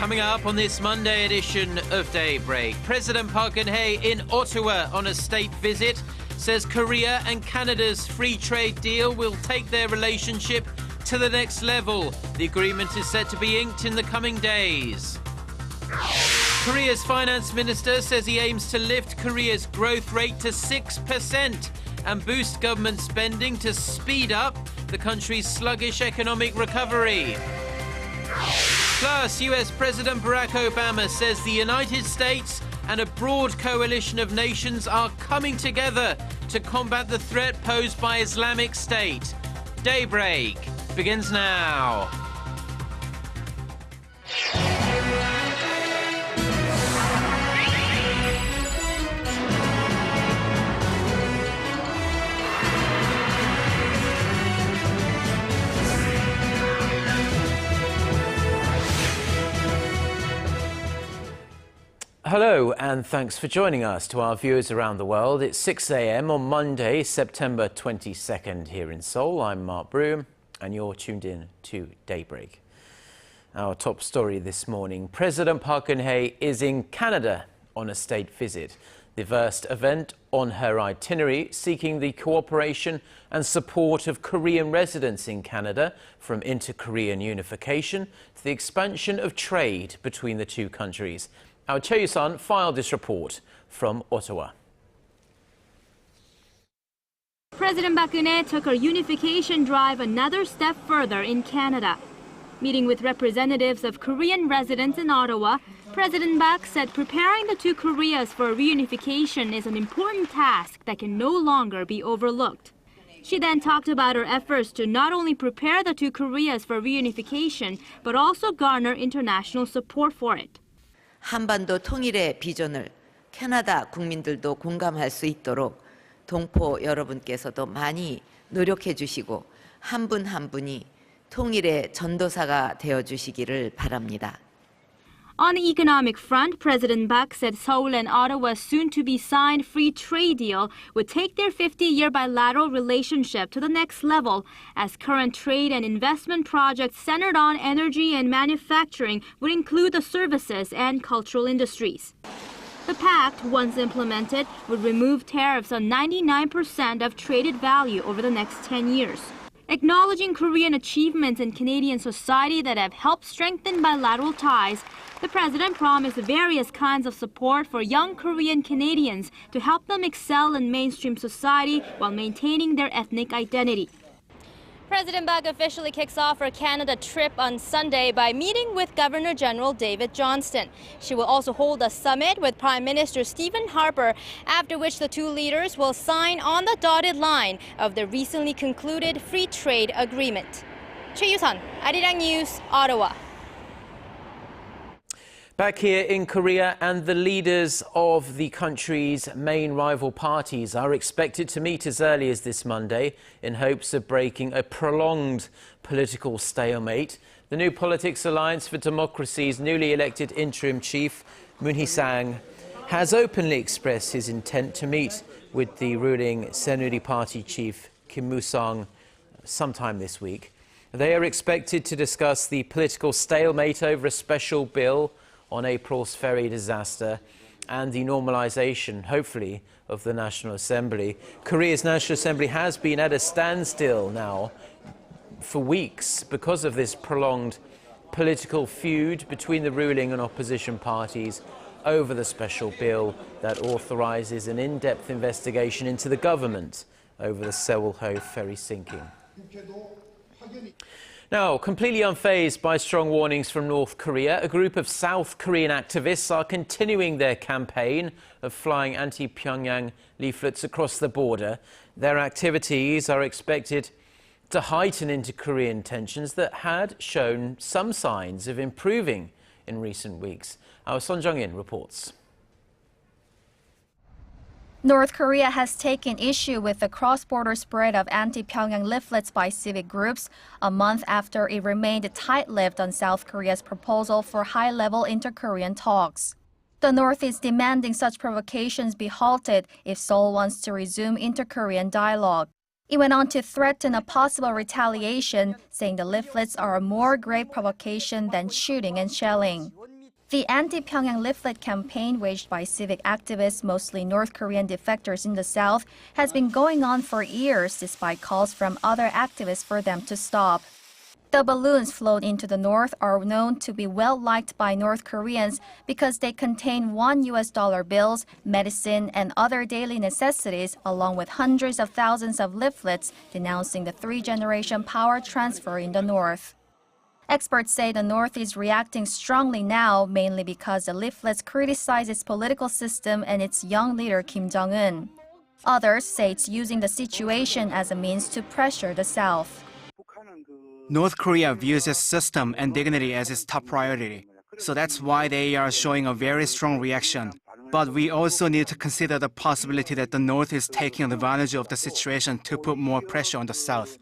Coming up on this Monday edition of Daybreak, President Park Geun-hye in Ottawa on a state visit says Korea and Canada's free trade deal will take their relationship to the next level. The agreement is set to be inked in the coming days. Korea's finance minister says he aims to lift Korea's growth rate to 6% and boost government spending to speed up the country's sluggish economic recovery. Plus, US President Barack Obama says the United States and a broad coalition of nations are coming together to combat the threat posed by Islamic State. Daybreak begins now. Hello and thanks for joining us. To our viewers around the world, it's 6 a.m. on Monday, September 22nd here in Seoul. I'm Mark Broome and you're tuned in to Daybreak. Our top story this morning, President Park Geun-hye is in Canada on a state visit. The first event on her itinerary, seeking the cooperation and support of Korean residents in Canada, from inter-Korean unification to the expansion of trade between the two countries. Our Choi Yu-sun filed this report from Ottawa. President Park Geun-hye took her unification drive another step further in Canada. Meeting with representatives of Korean residents in Ottawa, President Park said preparing the two Koreas for reunification is an important task that can no longer be overlooked. She then talked about her efforts to not only prepare the two Koreas for reunification, but also garner international support for it. 한반도 통일의 비전을 캐나다 국민들도 공감할 수 있도록 동포 여러분께서도 많이 노력해 주시고 한 분 한 분이 통일의 전도사가 되어 주시기를 바랍니다. On the economic front, President Park said Seoul and Ottawa's soon-to-be-signed free trade deal would take their 50-year bilateral relationship to the next level, as current trade and investment projects centered on energy and manufacturing would include the services and cultural industries. The pact, once implemented, would remove tariffs on 99% of traded value over the next 10 years. Acknowledging Korean achievements in Canadian society that have helped strengthen bilateral ties, the president promised various kinds of support for young Korean Canadians to help them excel in mainstream society while maintaining their ethnic identity. President Park officially kicks off her Canada trip on Sunday by meeting with Governor General David Johnston. She will also hold a summit with Prime Minister Stephen Harper, after which the two leaders will sign on the dotted line of the recently concluded free trade agreement. Choi Yu-sun, Arirang News, Ottawa. Back here in Korea, and the leaders of the country's main rival parties are expected to meet as early as this Monday in hopes of breaking a prolonged political stalemate. The New Politics Alliance for Democracy's newly elected interim chief, Moon Hee-sang, has openly expressed his intent to meet with the ruling Saenuri Party chief Kim Moo-sung sometime this week. They are expected to discuss the political stalemate over a special bill on April's ferry disaster and the normalization, hopefully, of the National Assembly. Korea's National Assembly has been at a standstill now for weeks because of this prolonged political feud between the ruling and opposition parties over the special bill that authorizes an in-depth investigation into the government over the Seoul-Ho ferry sinking. Now, completely unfazed by strong warnings from North Korea, a group of South Korean activists are continuing their campaign of flying anti-Pyongyang leaflets across the border. Their activities are expected to heighten inter-Korean tensions that had shown some signs of improving in recent weeks. Our Son Jung-in reports. North Korea has taken issue with the cross-border spread of anti-Pyongyang leaflets by civic groups a month after it remained tight-lipped on South Korea's proposal for high-level inter-Korean talks. The North is demanding such provocations be halted if Seoul wants to resume inter-Korean dialogue. It went on to threaten a possible retaliation, saying the leaflets are a more grave provocation than shooting and shelling. The anti-Pyongyang leaflet campaign waged by civic activists, mostly North Korean defectors in the South, has been going on for years despite calls from other activists for them to stop. The balloons flown into the North are known to be well liked by North Koreans because they contain $1 bills, medicine, and other daily necessities, along with hundreds of thousands of leaflets denouncing the three-generation power transfer in the North. Experts say the North is reacting strongly now, mainly because the leaflets criticize its political system and its young leader Kim Jong-un. Others say it's using the situation as a means to pressure the South. North Korea views its system and dignity as its top priority, so that's why they are showing a very strong reaction. But we also need to consider the possibility that the North is taking advantage of the situation to put more pressure on the South.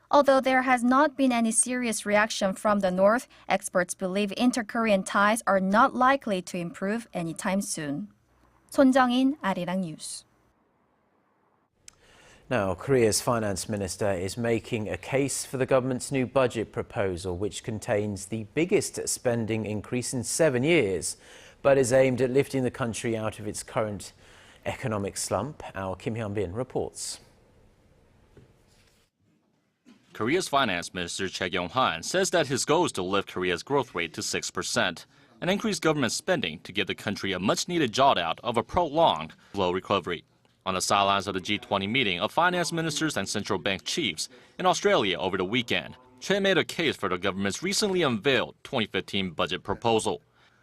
Although there has not been any serious reaction from the North, experts believe inter-Korean ties are not likely to improve anytime soon. Son Jang-in, Arirang News. Now, Korea's finance minister is making a case for the government's new budget proposal, which contains the biggest spending increase in 7 years, but is aimed at lifting the country out of its current economic slump. Our Kim Hyun-bin reports. Korea's finance minister Park Geun-hye says that his goal is to lift Korea's growth rate to 6% and increase government spending to give the country a much-needed jolt out of a prolonged, slow recovery. On the sidelines of the G20 meeting of finance ministers and central bank chiefs in Australia over the weekend, Che made a case for the government's recently unveiled 2015 budget proposal,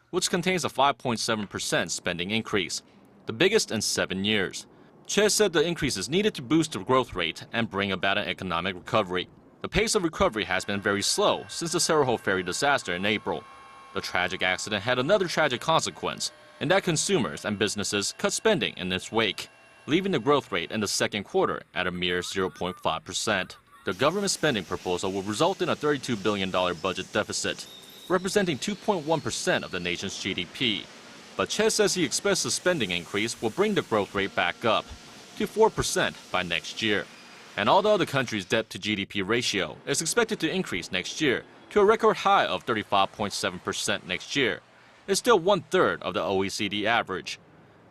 which contains a 5.7% spending increase, the biggest in 7 years. Che said the increase is needed to boost the growth rate and bring about an economic recovery. The pace of recovery has been very slow since the Seoul ferry disaster in April. The tragic accident had another tragic consequence, in that consumers and businesses cut spending in its wake, leaving the growth rate in the second quarter at a mere 0.5%. The government spending proposal will result in a $32 billion budget deficit, representing 2.1% of the nation's GDP. But Che says he expects the spending increase will bring the growth rate back up to 4% by next year. And although the country's debt-to-GDP ratio is expected to increase next year to a record high of 35.7% next year, it's still one-third of the OECD average.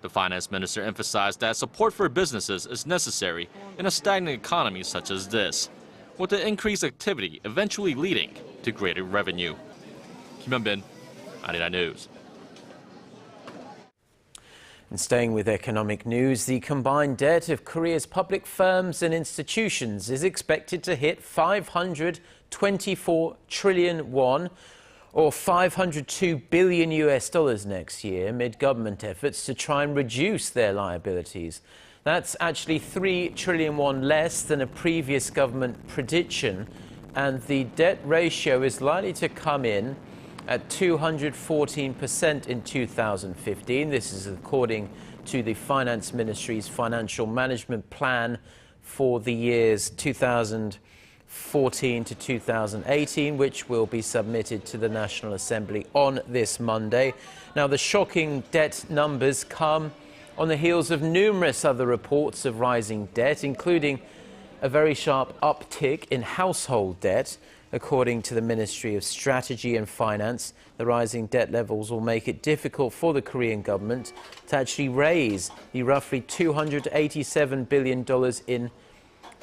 The finance minister emphasized that support for businesses is necessary in a stagnant economy such as this, with the increased activity eventually leading to greater revenue. Kim Hyun-bin, Arirang News. And staying with economic news, the combined debt of Korea's public firms and institutions is expected to hit 524 trillion won, or $502 billion next year, amid government efforts to try and reduce their liabilities. That's actually 3 trillion won less than a previous government prediction, and the debt ratio is likely to come in at 214% in 2015. This is according to the Finance Ministry's financial management plan for the years 2014 to 2018, which will be submitted to the National Assembly on this Monday. Now, the shocking debt numbers come on the heels of numerous other reports of rising debt, including a very sharp uptick in household debt. According to the Ministry of Strategy and Finance, the rising debt levels will make it difficult for the Korean government to actually raise the roughly $287 billion in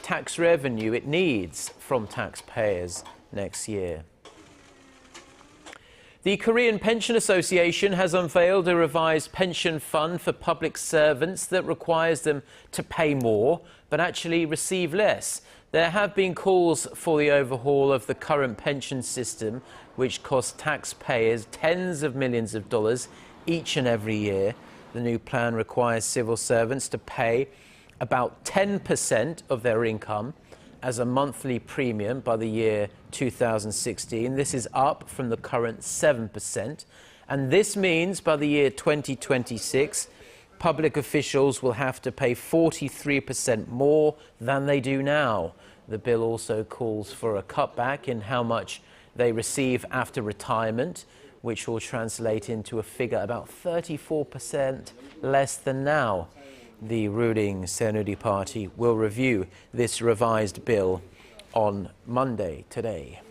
tax revenue it needs from taxpayers next year. The Korean Pension Association has unveiled a revised pension fund for public servants that requires them to pay more but actually receive less. There have been calls for the overhaul of the current pension system, which costs taxpayers tens of millions of dollars each and every year. The new plan requires civil servants to pay about 10% of their income as a monthly premium by the year 2016. This is up from the current 7%. And this means by the year 2026, public officials will have to pay 43% more than they do now. The bill also calls for a cutback in how much they receive after retirement, which will translate into a figure about 34% less than now. The ruling Saenuri Party will review this revised bill on Monday today.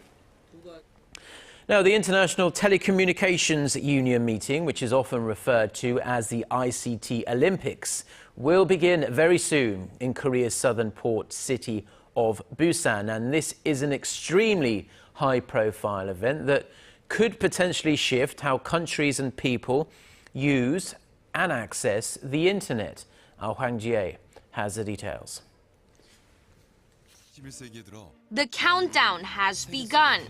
Now, the International Telecommunications Union meeting, which is often referred to as the ICT Olympics, will begin very soon in Korea's southern port city of Busan. And this is an extremely high-profile event that could potentially shift how countries and people use and access the internet. Park Geun-hye has the details. The countdown has begun.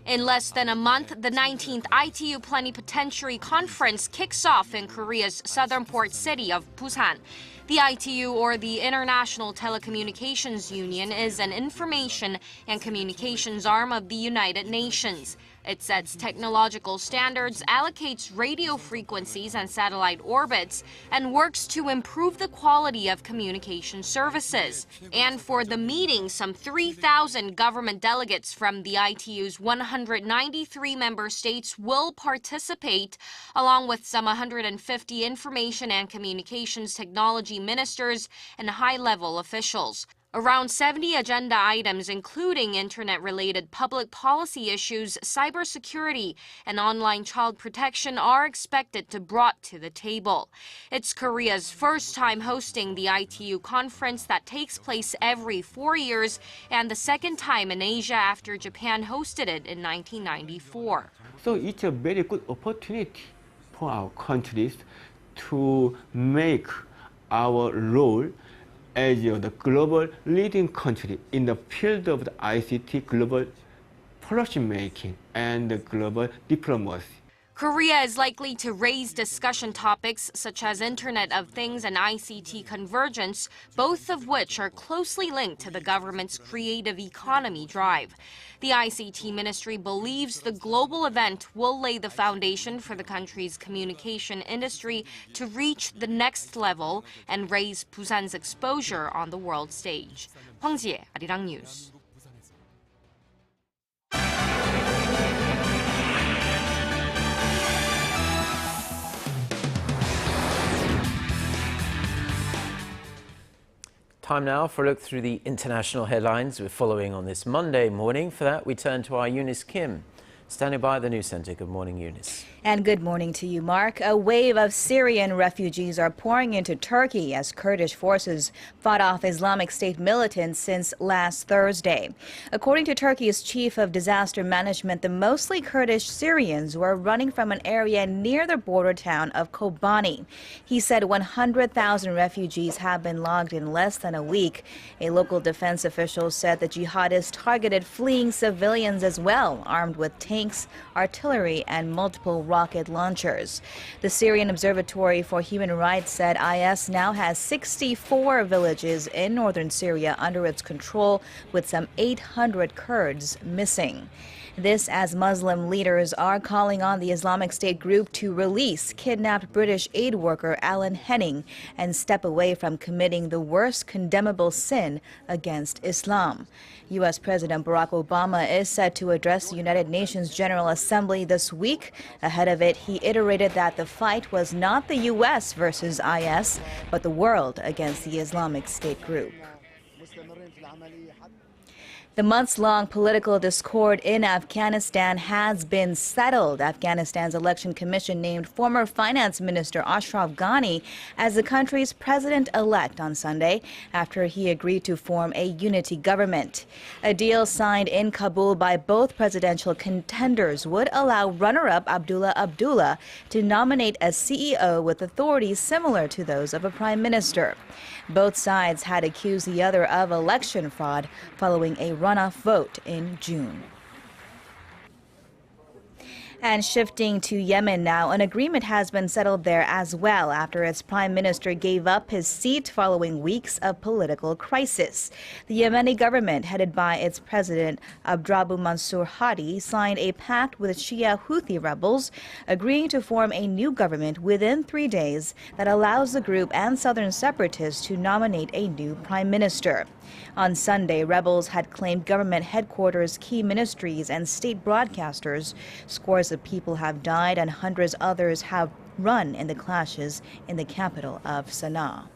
In less than a month, the 19th ITU Plenipotentiary Conference kicks off in Korea's southern port city of Busan. The ITU, or the International Telecommunications Union, is an information and communications arm of the United Nations. It sets technological standards, allocates radio frequencies and satellite orbits, and works to improve the quality of communication services. And for the meeting, some 3,000 government delegates from the ITU's 193 member states will participate, along with some 150 information and communications technology ministers and high-level officials. Around 70 agenda items, including internet-related public policy issues, cybersecurity, and online child protection, are expected to be brought to the table. It's Korea's first time hosting the ITU conference that takes place every 4 years, and the second time in Asia after Japan hosted it in 1994. So it's a very good opportunity for our countries to make our role as the global leading country in the field of the ICT global policy making and global diplomacy. Korea is likely to raise discussion topics such as Internet of Things and ICT convergence, both of which are closely linked to the government's creative economy drive. The ICT ministry believes the global event will lay the foundation for the country's communication industry to reach the next level and raise Busan's exposure on the world stage. Park Geun-hye, Arirang News. Time now for a look through the international headlines we're following on this Monday morning. For that, we turn to our Eunice Kim, standing by at the news center. Good morning, Eunice. And good morning to you, Mark. A wave of Syrian refugees are pouring into Turkey as Kurdish forces fought off Islamic State militants since last Thursday. According to Turkey's chief of disaster management, the mostly Kurdish Syrians were running from an area near the border town of Kobani. He said 100,000 refugees have been logged in less than a week. A local defense official said the jihadists targeted fleeing civilians as well, armed with tanks, artillery, and multiple rocket launchers. The Syrian Observatory for Human Rights said IS now has 64 villages in northern Syria under its control, with some 800 Kurds missing. This as Muslim leaders are calling on the Islamic State group to release kidnapped British aid worker Alan Henning and step away from committing the worst condemnable sin against Islam. U.S. President Barack Obama is set to address the United Nations General Assembly this week. Ahead of it, he iterated that the fight was not the U.S. versus IS, but the world against the Islamic State group. The months-long political discord in Afghanistan has been settled. Afghanistan's election commission named former finance minister Ashraf Ghani as the country's president-elect on Sunday after he agreed to form a unity government. A deal signed in Kabul by both presidential contenders would allow runner-up Abdullah Abdullah to nominate a CEO with authorities similar to those of a prime minister. Both sides had accused the other of election fraud following a runoff vote in June. And shifting to Yemen now, an agreement has been settled there as well after its prime minister gave up his seat following weeks of political crisis. The Yemeni government, headed by its president Abdrabbuh Mansur Hadi, signed a pact with Shia Houthi rebels, agreeing to form a new government within 3 days that allows the group and southern separatists to nominate a new prime minister. On Sunday, rebels had claimed government headquarters, key ministries, and state broadcasters. Scores of people have died and hundreds others have run in the clashes in the capital of Sana'a.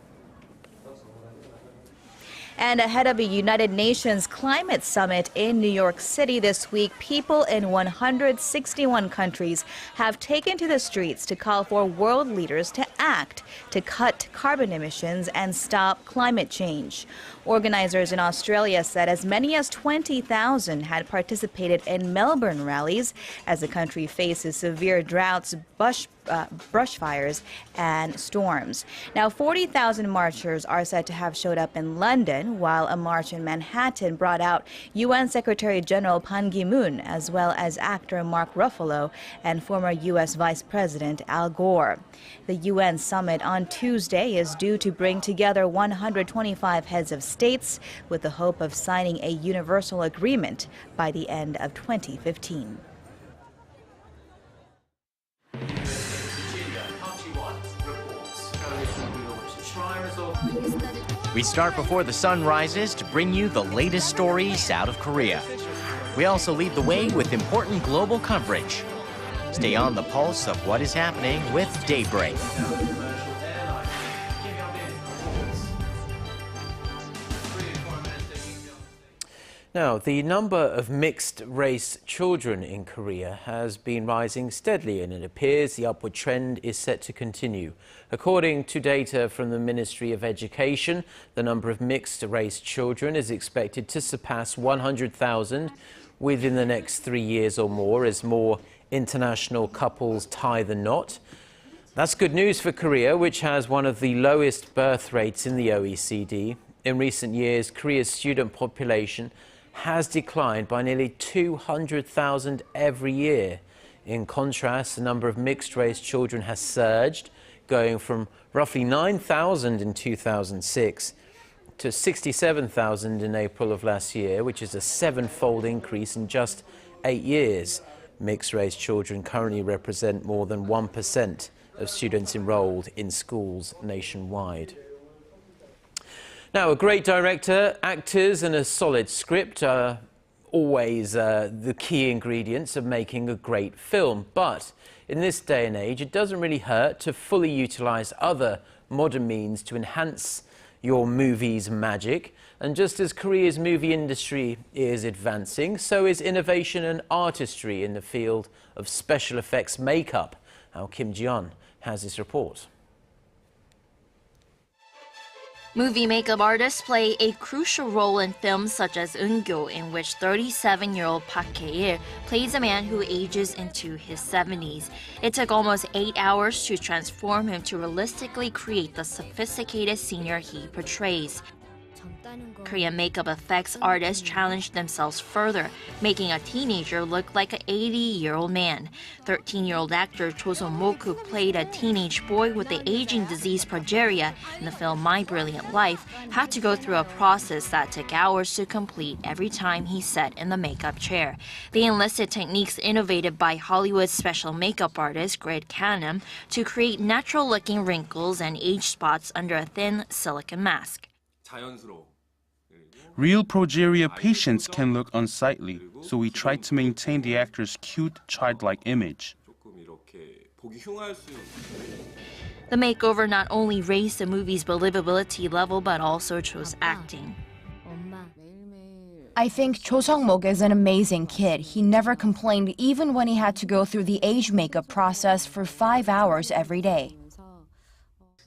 And ahead of a United Nations climate summit in New York City this week, people in 161 countries have taken to the streets to call for world leaders to act to cut carbon emissions and stop climate change. Organizers in Australia said as many as 20,000 had participated in Melbourne rallies as the country faces severe droughts, brushfires, and storms. Now, 40,000 marchers are said to have showed up in London, while a march in Manhattan brought out UN Secretary General Ban Ki-moon, as well as actor Mark Ruffalo and former U.S. Vice President Al Gore. The UN summit on Tuesday is due to bring together 125 heads of states with the hope of signing a universal agreement by the end of 2015. We start before the sun rises to bring you the latest stories out of Korea. We also lead the way with important global coverage. Stay on the pulse of what is happening with Daybreak. Now, the number of mixed-race children in Korea has been rising steadily, and it appears the upward trend is set to continue. According to data from the Ministry of Education, the number of mixed-race children is expected to surpass 100,000 within the next 3 years or more as more international couples tie the knot. That's good news for Korea, which has one of the lowest birth rates in the OECD. In recent years, Korea's student population has declined by nearly 200,000 every year. In contrast, the number of mixed-race children has surged, going from roughly 9,000 in 2006 to 67,000 in April of last year, which is a 7-fold increase in just 8 years. Mixed-race children currently represent more than 1% of students enrolled in schools nationwide. Now, a great director, actors and a solid script are always the key ingredients of making a great film. But in this day and age, it doesn't really hurt to fully utilize other modern means to enhance your movie's magic. And just as Korea's movie industry is advancing, so is innovation and artistry in the field of special effects makeup. Our Kim Ji-yeon has this report. Movie makeup artists play a crucial role in films such as Eun-gyo, in which 37-year-old Park Geun-hye plays a man who ages into his 70s. It took almost 8 hours to transform him to realistically create the sophisticated senior he portrays. Korean makeup effects artists challenged themselves further, making a teenager look like an 80-year-old man. 13-year-old actor Cho Sung-mook, who played a teenage boy with the aging disease progeria in the film My Brilliant Life, had to go through a process that took hours to complete every time he sat in the makeup chair. They enlisted techniques innovated by Hollywood special makeup artist Greg Canham to create natural-looking wrinkles and age spots under a thin silicone mask. Real progeria patients can look unsightly, so we tried to maintain the actor's cute, childlike image. The makeover not only raised the movie's believability level, but also chose acting. I think Cho Sung-mook is an amazing kid. He never complained even when he had to go through the age makeup process for 5 hours every day.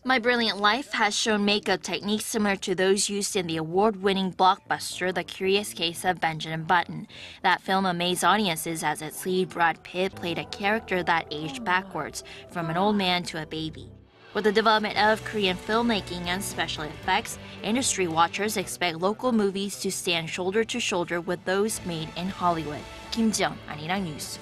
My Brilliant Life has shown makeup techniques similar to those used in the award-winning blockbuster The Curious Case of Benjamin Button. That film amazed audiences as its lead, Brad Pitt, played a character that aged backwards, from an old man to a baby. With the development of Korean filmmaking and special effects, industry watchers expect local movies to stand shoulder to shoulder with those made in Hollywood. Kim Ji-yeon, Arirang News.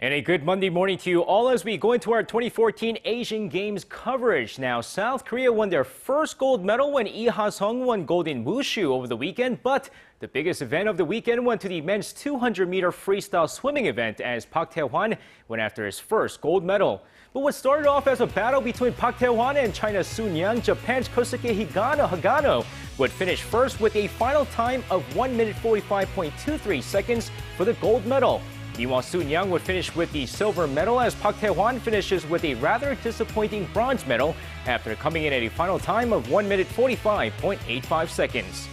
And a good Monday morning to you all as we go into our 2014 Asian Games coverage. Now, South Korea won their first gold medal when Lee Ha-sung won gold in wushu over the weekend, but The biggest event of the weekend went to the men's 200-meter freestyle swimming event as Park Geun-hye went after his first gold medal. But what started off as a battle between Park Geun-hye and China's Sun Yang, Japan's Kosuke Hagano would finish first with a final time of 1 minute 45.23 seconds for the gold medal. Meanwhile, Sun Yang would finish with the silver medal as Park Geun-hye finishes with a rather disappointing bronze medal after coming in at a final time of 1 minute 45.85 seconds.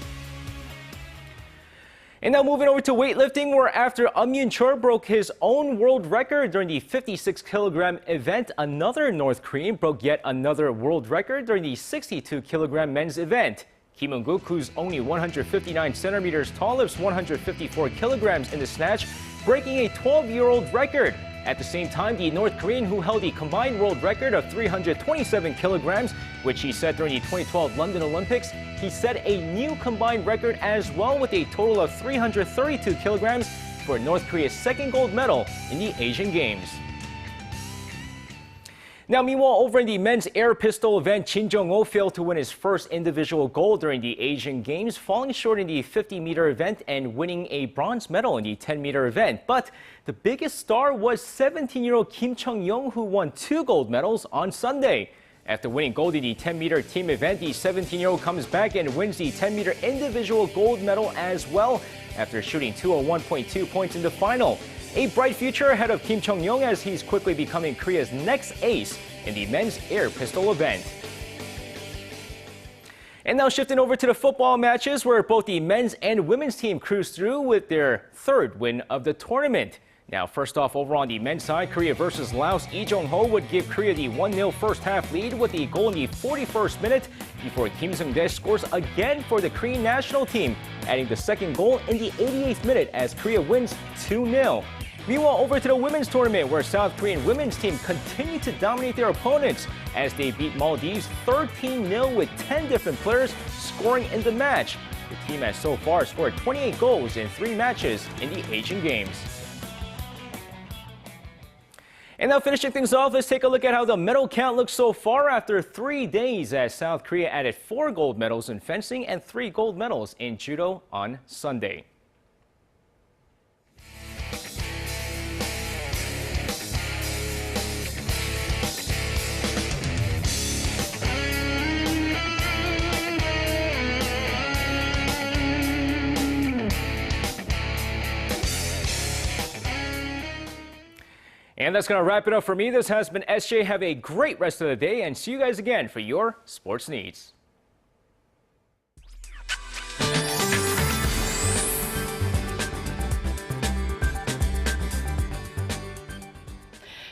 And now moving over to weightlifting, where after Chol broke his own world record during the 56-kilogram event, another North Korean broke yet another world record during the 62-kilogram men's event. Kim Eun-guk, who's only 159 centimeters tall, lifts 154 kilograms in the snatch, breaking a 12-year-old record. At the same time, the North Korean, who held the combined world record of 327 kilograms, which he set during the 2012 London Olympics, he set a new combined record as well with a total of 332 kilograms for North Korea's second gold medal in the Asian Games. Now, meanwhile, over in the men's air pistol event, Jin Jung-ho failed to win his first individual gold during the Asian Games, falling short in the 50-meter event and winning a bronze medal in the 10-meter event. But the biggest star was 17-year-old Kim Chung-young, who won 2 gold medals on Sunday. After winning gold in the 10-meter team event, the 17-year-old comes back and wins the 10-meter individual gold medal as well after shooting 201.2 points in the final. A bright future ahead of Kim Chung-young as he's quickly becoming Korea's next ace in the men's air pistol event. And now shifting over to the football matches, where both the men's and women's team cruised through with their third win of the tournament. Now, first off, over on the men's side, Korea versus Laos, Lee Jong-ho would give Korea the 1-0 first-half lead with a goal in the 41st minute before Kim Seung-dae scores again for the Korean national team, adding the second goal in the 88th minute as Korea wins 2-0. Meanwhile, over to the women's tournament, where South Korean women's team continued to dominate their opponents as they beat Maldives 13-0 with 10 different players scoring in the match. The team has so far scored 28 goals in 3 matches in the Asian Games. And now finishing things off, let's take a look at how the medal count looks so far after 3 days as South Korea added 4 gold medals in fencing and 3 gold medals in judo on Sunday. And that's going to wrap it up for me. This has been SJ. Have a great rest of the day and see you guys again for your sports needs.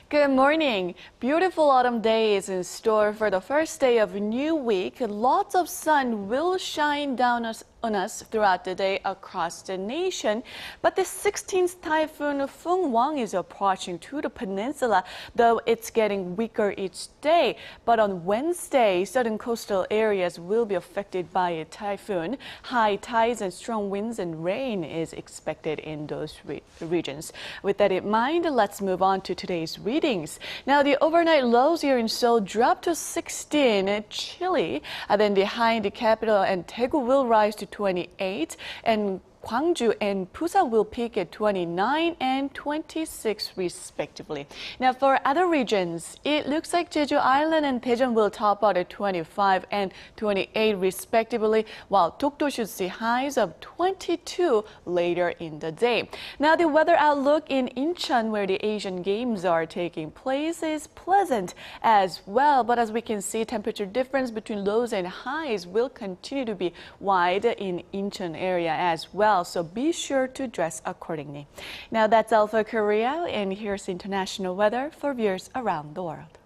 Good morning. Beautiful autumn day is in store for the first day of a new week. Lots of sun will shine down on us throughout the day across the nation. But the 16th typhoon Fengwang is approaching to the peninsula, though it's getting weaker each day. But on Wednesday, southern coastal areas will be affected by a typhoon. High tides and strong winds and rain is expected in those regions. With that in mind, let's move on to today's readings. Now, the overnight lows here in Seoul dropped to 16, chilly. Then behind the capital and Daegu will rise to 28, and Gwangju and Busan will peak at 29 and 26 respectively. Now for other regions, it looks like Jeju Island and Daejeon will top out at 25 and 28 respectively, while Dokdo should see highs of 22 later in the day. Now the weather outlook in Incheon, where the Asian Games are taking place, is pleasant as well, but as we can see, temperature difference between lows and highs will continue to be wide in Incheon area as well. So be sure to dress accordingly. Now that's all for Korea, and here's international weather for viewers around the world.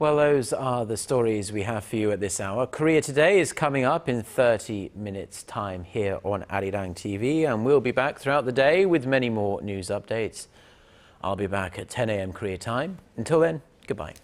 Well, those are the stories we have for you at this hour. Korea Today is coming up in 30 minutes' time here on Arirang TV, and we'll be back throughout the day with many more news updates. I'll be back at 10 a.m. Korea time. Until then, goodbye.